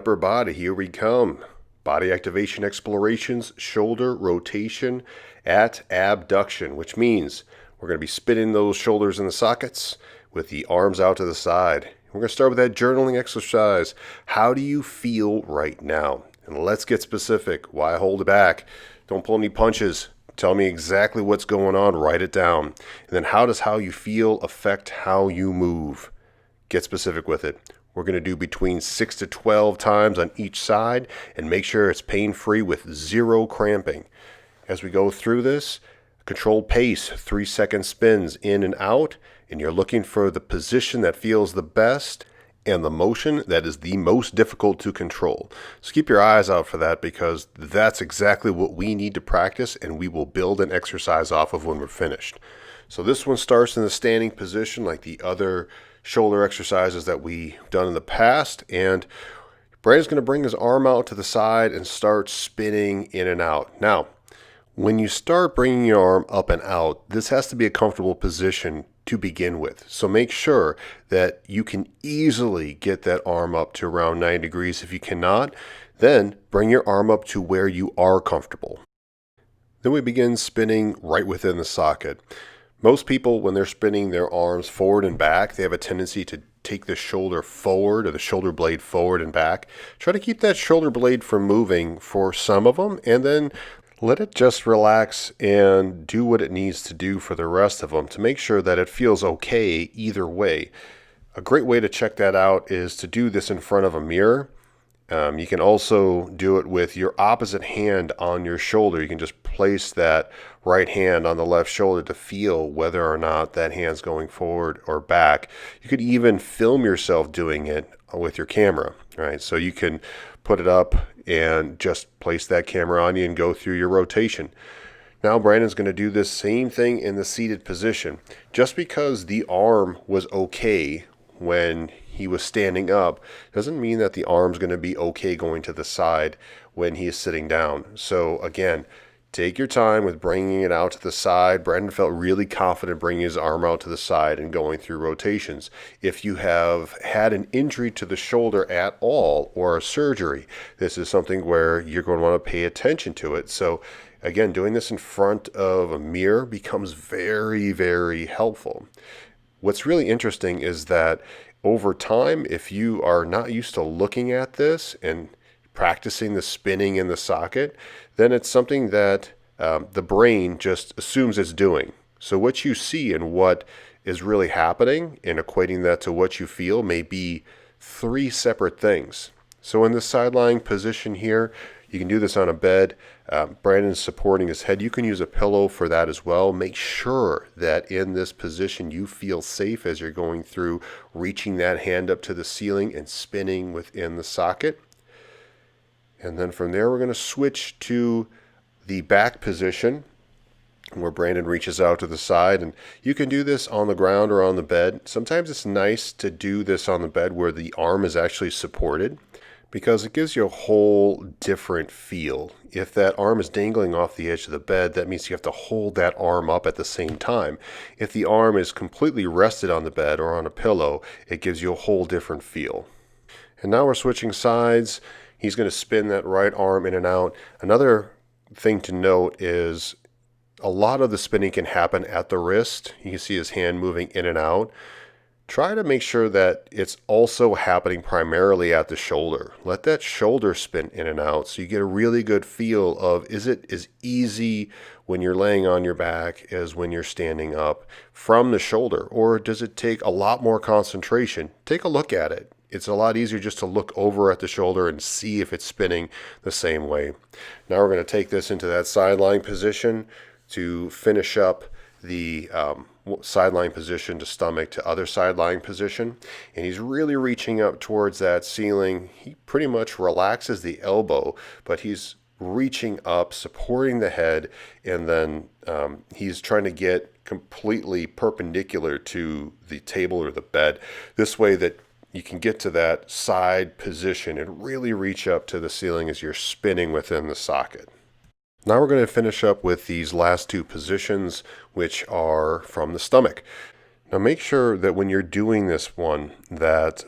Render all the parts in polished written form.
upper body, here we come. Body activation explorations, shoulder rotation at abduction, which means we're going to be spinning those shoulders in the sockets with the arms out to the side. We're going to start with that journaling exercise. How do you feel right now? And let's get specific. Why hold it back? Don't pull any punches. Tell me exactly what's going on. Write it down. And then how does how you feel affect how you move? Get specific with it. We're going to do between 6 to 12 times on each side and make sure it's pain-free with zero cramping. As we go through this, controlled pace, 3-second spins in and out, and you're looking for the position that feels the best and the motion that is the most difficult to control. So keep your eyes out for that, because that's exactly what we need to practice, and we will build an exercise off of when we're finished. So this one starts in the standing position like the other shoulder exercises that we've done in the past, and Brandon's going to bring his arm out to the side and start spinning in and out. Now, when you start bringing your arm up and out, this has to be a comfortable position to begin with. So make sure that you can easily get that arm up to around 90 degrees. If you cannot, then bring your arm up to where you are comfortable. Then we begin spinning right within the socket. Most people, when they're spinning their arms forward and back, they have a tendency to take the shoulder forward or the shoulder blade forward and back. Try to keep that shoulder blade from moving for some of them, and then let it just relax and do what it needs to do for the rest of them to make sure that it feels okay either way. A great way to check that out is to do this in front of a mirror. You can also do it with your opposite hand on your shoulder. You can just place that right hand on the left shoulder to feel whether or not that hand's going forward or back. You could even film yourself doing it with your camera, right? So you can put it up and just place that camera on you and go through your rotation. Now Brandon's going to do this same thing in the seated position. Just because the arm was okay when he was standing up doesn't mean that the arm's going to be okay going to the side when he is sitting down. So again, take your time with bringing it out to the side. Brandon felt really confident bringing his arm out to the side and going through rotations. If you have had an injury to the shoulder at all or a surgery, this is something where you're going to want to pay attention to it. So again, doing this in front of a mirror becomes very, very helpful. What's really interesting is that over time, if you are not used to looking at this and practicing the spinning in the socket, then it's something that the brain just assumes it's doing. So what you see and what is really happening and equating that to what you feel may be three separate things. So in the side lying position here, you can do this on a bed. Brandon's supporting his head. You can use a pillow for that as well. Make sure that in this position you feel safe as you're going through, reaching that hand up to the ceiling and spinning within the socket. And then from there, we're going to switch to the back position where Brandon reaches out to the side. And you can do this on the ground or on the bed. Sometimes it's nice to do this on the bed where the arm is actually supported, because it gives you a whole different feel. If that arm is dangling off the edge of the bed, that means you have to hold that arm up at the same time. If the arm is completely rested on the bed or on a pillow, it gives you a whole different feel. And now we're switching sides. He's going to spin that right arm in and out. Another thing to note is a lot of the spinning can happen at the wrist. You can see his hand moving in and out. Try to make sure that it's also happening primarily at the shoulder. Let that shoulder spin in and out so you get a really good feel of, is it as easy when you're laying on your back as when you're standing up from the shoulder, or does it take a lot more concentration? Take a look at it. It's a lot easier just to look over at the shoulder and see if it's spinning the same way. Now we're going to take this into that sideline position to finish up the sideline position to stomach to other sideline position, and he's really reaching up towards that ceiling. He pretty much relaxes the elbow, but he's reaching up, supporting the head, and then he's trying to get completely perpendicular to the table or the bed, this way that you can get to that side position and really reach up to the ceiling as you're spinning within the socket. Now we're going to finish up with these last two positions, which are from the stomach. Now make sure that when you're doing this one, that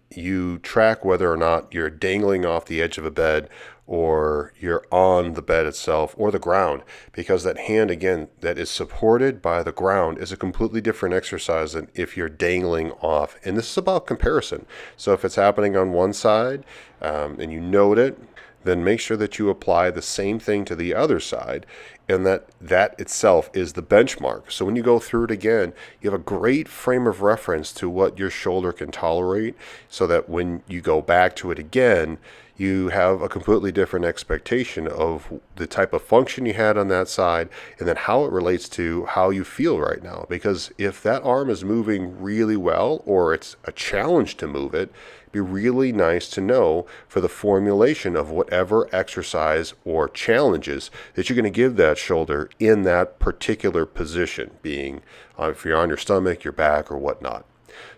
you track whether or not you're dangling off the edge of a bed or you're on the bed itself or the ground, because that hand, again, that is supported by the ground is a completely different exercise than if you're dangling off. And this is about comparison. So if it's happening on one side and you note it, then make sure that you apply the same thing to the other side, and that itself is the benchmark. So when you go through it again, you have a great frame of reference to what your shoulder can tolerate, so that when you go back to it again, you have a completely different expectation of the type of function you had on that side and then how it relates to how you feel right now. Because if that arm is moving really well, or it's a challenge to move it, it'd be really nice to know for the formulation of whatever exercise or challenges that you're going to give that shoulder in that particular position, being if you're on your stomach, your back, or whatnot.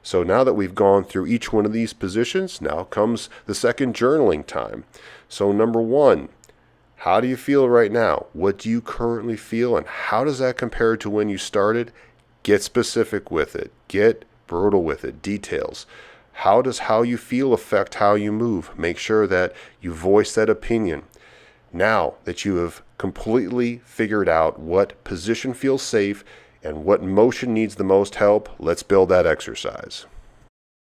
So now that we've gone through each one of these positions, now comes the second journaling time. So number one, how do you feel right now? What do you currently feel, and how does that compare to when you started? Get specific with it. Get brutal with it. Details. How does how you feel affect how you move? Make sure that you voice that opinion. Now that you have completely figured out what position feels safe and what motion needs the most help, let's build that exercise.